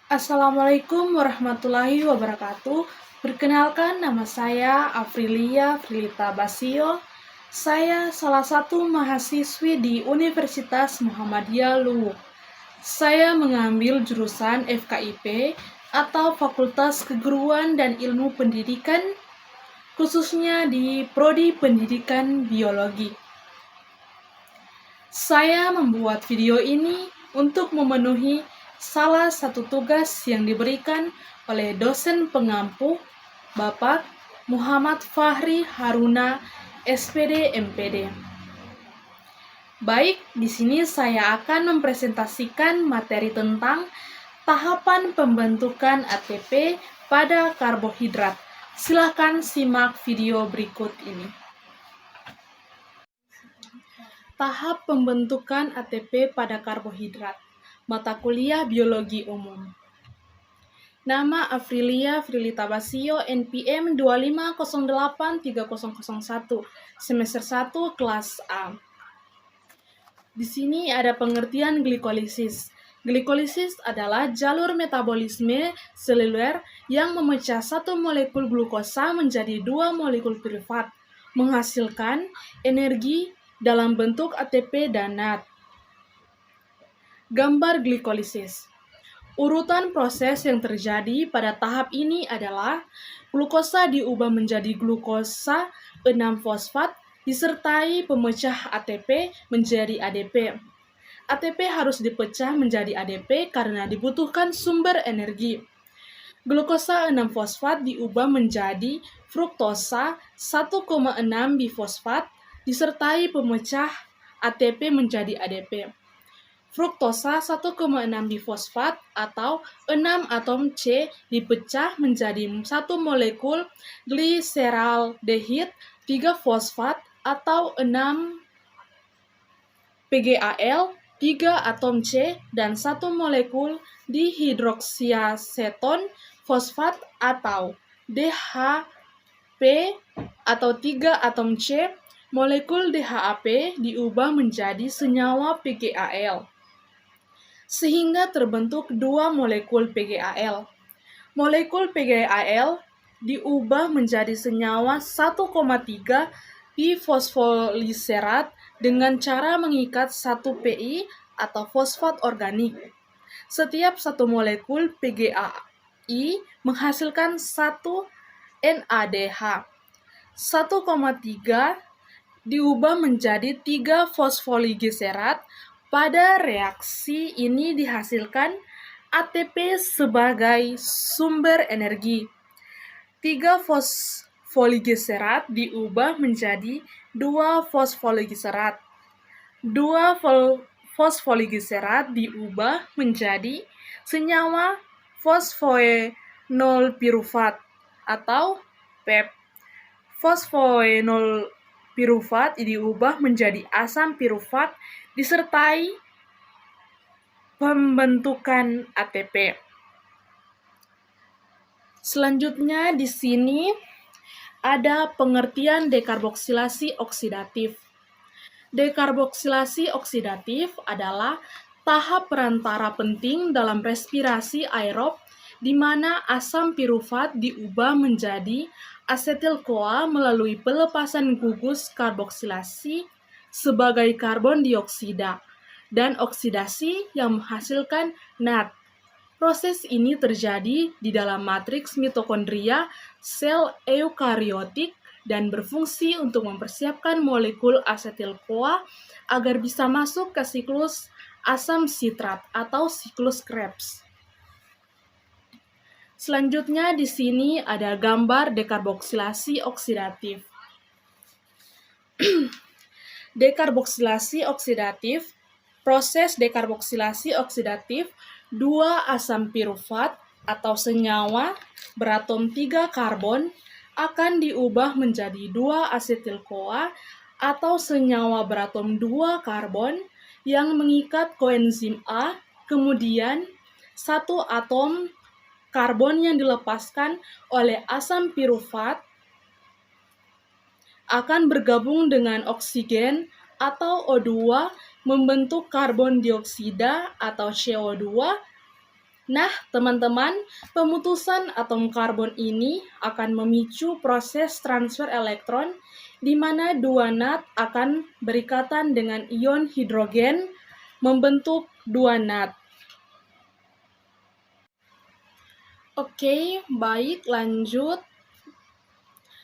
Assalamualaikum warahmatullahi wabarakatuh. Perkenalkan, nama saya Afrilia Frilita Basio. Saya salah satu mahasiswi di Universitas Muhammadiyah Luwu. Saya mengambil jurusan FKIP atau Fakultas Keguruan dan Ilmu Pendidikan, khususnya di Prodi Pendidikan Biologi. Saya membuat video ini untuk memenuhi salah satu tugas yang diberikan oleh dosen pengampu Bapak Muhammad Fahri Haruna, SPD MPD. Baik, di sini saya akan mempresentasikan materi tentang tahapan pembentukan ATP pada karbohidrat. Silakan simak video berikut ini. Tahap pembentukan ATP pada karbohidrat. Mata kuliah Biologi Umum. Nama Afrilia Frilita Basio, NPM 25083001, semester 1 kelas A. Di sini ada pengertian glikolisis. Glikolisis adalah jalur metabolisme seluler yang memecah satu molekul glukosa menjadi dua molekul privat, menghasilkan energi dalam bentuk ATP dan NAD. Gambar glikolisis. Urutan proses yang terjadi pada tahap ini adalah glukosa diubah menjadi glukosa 6-fosfat disertai pemecah ATP menjadi ADP. ATP harus dipecah menjadi ADP karena dibutuhkan sumber energi. Glukosa 6-fosfat diubah menjadi fruktosa 1,6 bifosfat disertai pemecah ATP menjadi ADP. Fruktosa 1,6 bifosfat atau 6 atom C dipecah menjadi satu molekul gliseraldehid 3 fosfat atau 6 PgAl, 3 atom C dan satu molekul dihidroksiaseton fosfat atau DHP atau 3 atom C. Molekul DHAP diubah menjadi senyawa PgAl, sehingga terbentuk dua molekul PgAl. Molekul PgAl diubah menjadi senyawa 1,3 bifosfoliserat dengan cara mengikat satu Pi atau fosfat organik. Setiap satu molekul PgAI menghasilkan satu NADH. 1,3 diubah menjadi 3 fosfoligeserat. Pada reaksi ini dihasilkan ATP sebagai sumber energi. 3 fosfoligeserat diubah menjadi 2 fosfoligeserat. 2 fosfoligeserat diubah menjadi senyawa fosfoenol pirufat atau PEP. Fosfoenol pirufat diubah menjadi asam pirufat disertai pembentukan ATP. Selanjutnya di sini ada pengertian dekarboksilasi oksidatif. Dekarboksilasi oksidatif adalah tahap perantara penting dalam respirasi aerob di mana asam pirufat diubah menjadi asetil-CoA melalui pelepasan gugus karboksilasi sebagai karbon dioksida dan oksidasi yang menghasilkan NAD. Proses ini terjadi di dalam matriks mitokondria sel eukariotik dan berfungsi untuk mempersiapkan molekul asetil-CoA agar bisa masuk ke siklus asam sitrat atau siklus Krebs. Selanjutnya di sini ada gambar dekarboksilasi oksidatif. Dekarboksilasi oksidatif, proses dekarboksilasi oksidatif 2 asam pirufat atau senyawa beratom 3 karbon akan diubah menjadi 2 asetil-CoA atau senyawa beratom 2 karbon yang mengikat koenzim A, kemudian satu atom karbon yang dilepaskan oleh asam pirufat akan bergabung dengan oksigen atau O2 membentuk karbon dioksida atau CO2 Nah, teman-teman, pemutusan atom karbon ini akan memicu proses transfer elektron di mana dua nat akan berikatan dengan ion hidrogen membentuk dua nat. Oke, baik, lanjut.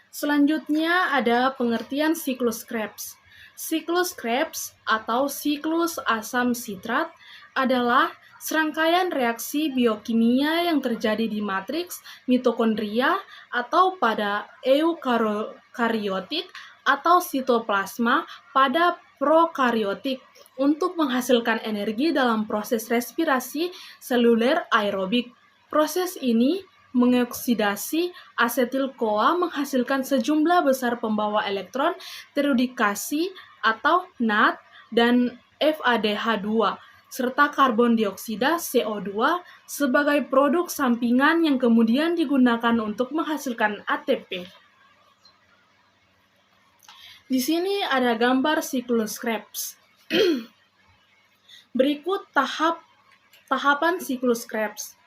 Selanjutnya ada pengertian siklus Krebs. Siklus Krebs atau siklus asam sitrat adalah serangkaian reaksi biokimia yang terjadi di matriks mitokondria atau pada eukariotik atau sitoplasma pada prokariotik untuk menghasilkan energi dalam proses respirasi seluler aerobik. Proses ini mengoksidasi asetil-CoA menghasilkan sejumlah besar pembawa elektron terudikasi atau NAD dan FADH2 serta karbon dioksida CO2 sebagai produk sampingan yang kemudian digunakan untuk menghasilkan ATP. Di sini ada gambar siklus Krebs. Berikut tahapan siklus Krebs.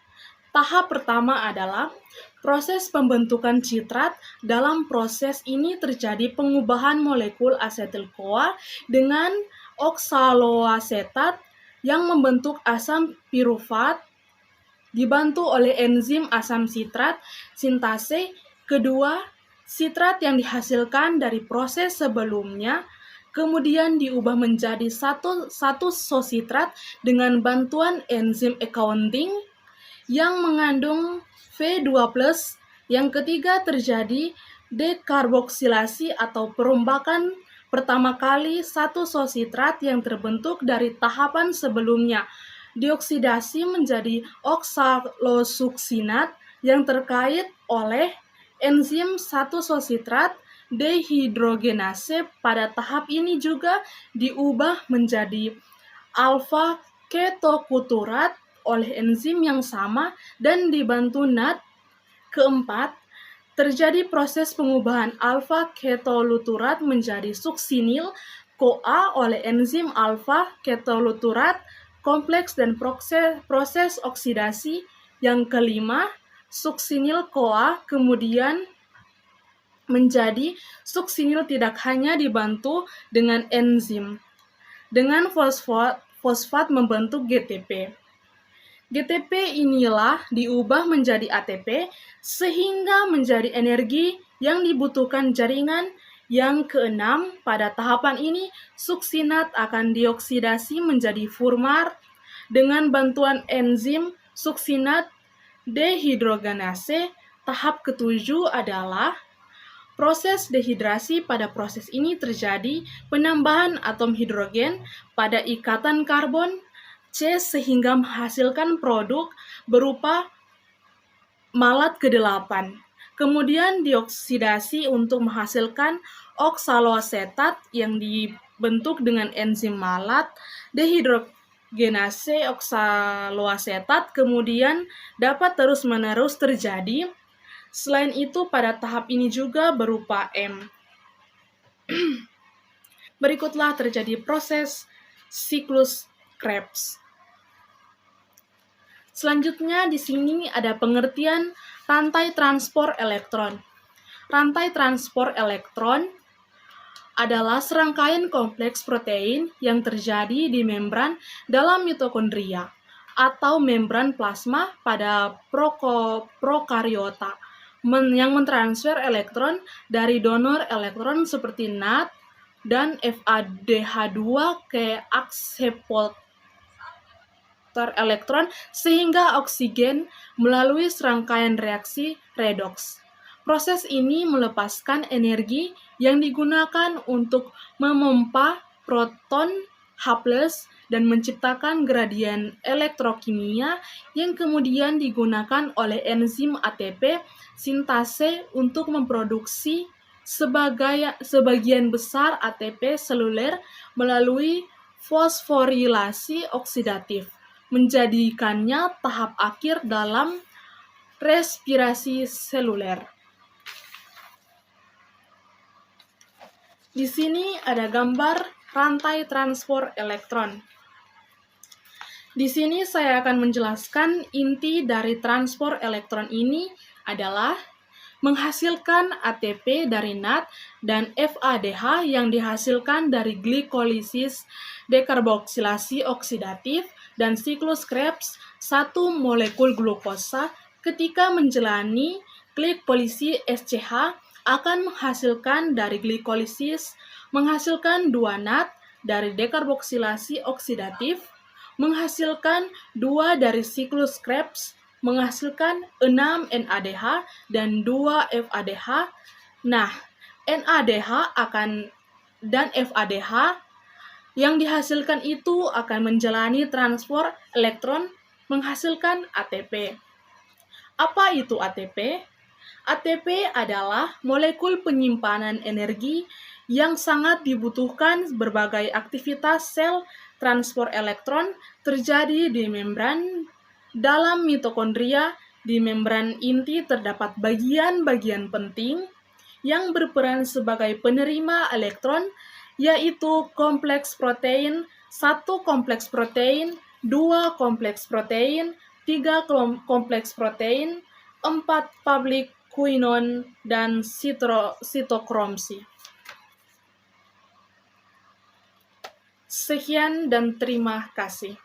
Tahap pertama adalah proses pembentukan citrat. Dalam proses ini terjadi pengubahan molekul asetil-CoA dengan oksaloasetat yang membentuk asam pirufat dibantu oleh enzim asam sitrat sintase. Kedua, sitrat yang dihasilkan dari proses sebelumnya kemudian diubah menjadi satu sositrat dengan bantuan enzim accounting yang mengandung V2+. Yang ketiga, terjadi dekarboksilasi atau perombakan pertama kali satu sositrat yang terbentuk dari tahapan sebelumnya dioksidasi menjadi oksalosuksinat yang terkait oleh enzim satu sositrat dehidrogenase. Pada tahap ini juga diubah menjadi alfa ketokuturat oleh enzim yang sama dan dibantu NAD. Keempat, terjadi proses pengubahan alfa ketoluturat menjadi suksinil CoA oleh enzim alfa ketoluturat kompleks dan proses oksidasi. Yang kelima, suksinil CoA kemudian menjadi suksinil tidak hanya dibantu dengan enzim dengan fosfat membentuk GTP. GTP inilah diubah menjadi ATP sehingga menjadi energi yang dibutuhkan jaringan. Yang keenam, pada tahapan ini suksinat akan dioksidasi menjadi furmar dengan bantuan enzim suksinat dehidrogenase. Tahap ketujuh adalah proses dehidrasi. Pada proses ini terjadi penambahan atom hidrogen pada ikatan karbon C sehingga menghasilkan produk berupa malat ke-8. Kemudian dioksidasi untuk menghasilkan oksaloasetat yang dibentuk dengan enzim malat dehidrogenase oksaloasetat kemudian dapat terus-menerus terjadi. Selain itu, pada tahap ini juga berupa M. Berikutlah terjadi proses siklus Krebs. Selanjutnya di sini ada pengertian rantai transport elektron. Rantai transport elektron adalah serangkaian kompleks protein yang terjadi di membran dalam mitokondria atau membran plasma pada prokariota yang mentransfer elektron dari donor elektron seperti NAD dan FADH2 ke akseptor elektron sehingga oksigen melalui serangkaian reaksi redoks. Proses ini melepaskan energi yang digunakan untuk memompa proton H+ dan menciptakan gradien elektrokimia yang kemudian digunakan oleh enzim ATP sintase untuk memproduksi sebagian besar ATP seluler melalui fosforilasi oksidatif, menjadikannya tahap akhir dalam respirasi seluler. Di sini ada gambar rantai transport elektron. Di sini saya akan menjelaskan inti dari transport elektron ini adalah menghasilkan ATP dari NAD dan FADH yang dihasilkan dari glikolisis, dekarboksilasi oksidatif, dan siklus Krebs satu molekul glukosa ketika menjalani glikolisis SCH akan menghasilkan dari glikolisis menghasilkan 2 NAD dari dekarboksilasi oksidatif, menghasilkan 2 dari siklus Krebs, menghasilkan 6 NADH dan 2 FADH. Nah, NADH dan FADH yang dihasilkan itu akan menjalani transport elektron menghasilkan ATP. Apa itu ATP? ATP adalah molekul penyimpanan energi yang sangat dibutuhkan berbagai aktivitas sel. Transport elektron terjadi di membran. Dalam mitokondria, di membran inti terdapat bagian-bagian penting yang berperan sebagai penerima elektron, yaitu kompleks protein, 1 kompleks protein, 2 kompleks protein, 3 kompleks protein, 4 publik kuinon, dan sitokromsi. Sekian dan terima kasih.